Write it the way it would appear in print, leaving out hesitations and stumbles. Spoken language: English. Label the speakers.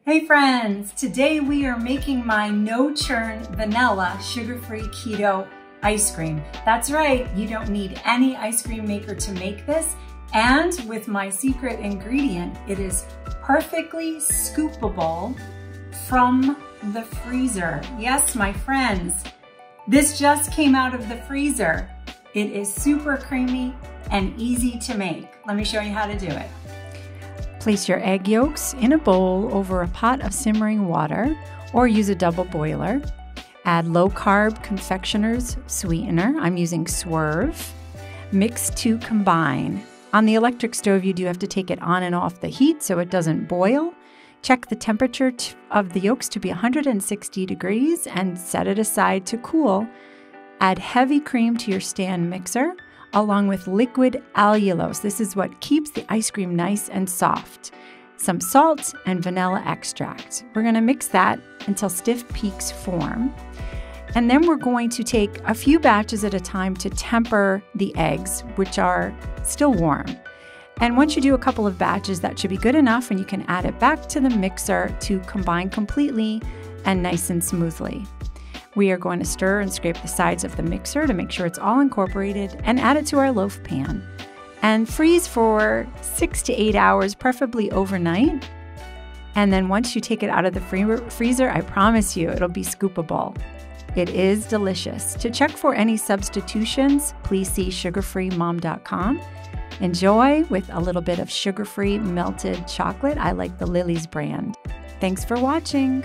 Speaker 1: Hey friends, today we are making my no-churn vanilla sugar-free keto ice cream. That's right, you don't need any ice cream maker to make this. And with my secret ingredient, it is perfectly scoopable from the freezer. Yes, my friends, this just came out of the freezer. It is super creamy and easy to make. Let me show you how to do it.
Speaker 2: Place your egg yolks in a bowl over a pot of simmering water or use a double boiler. Add low-carb confectioner's sweetener. I'm using Swerve. Mix to combine. On the electric stove, you do have to take it on and off the heat so it doesn't boil. Check the temperature of the yolks to be 160 degrees and set it aside to cool. Add heavy cream to your stand mixer, along with liquid allulose. This is what keeps the ice cream nice and soft. Some salt and vanilla extract. We're going to mix that until stiff peaks form. And then we're going to take a few batches at a time to temper the eggs, which are still warm. And once you do a couple of batches, that should be good enough, and you can add it back to the mixer to combine completely and nice and smoothly. We are going to stir and scrape the sides of the mixer to make sure it's all incorporated and add it to our loaf pan. And freeze for 6 to 8 hours, preferably overnight. And then once you take it out of the freezer, I promise you it'll be scoopable. It is delicious. To check for any substitutions, please see sugarfreemom.com. Enjoy with a little bit of sugar-free melted chocolate. I like the Lily's brand. Thanks for watching.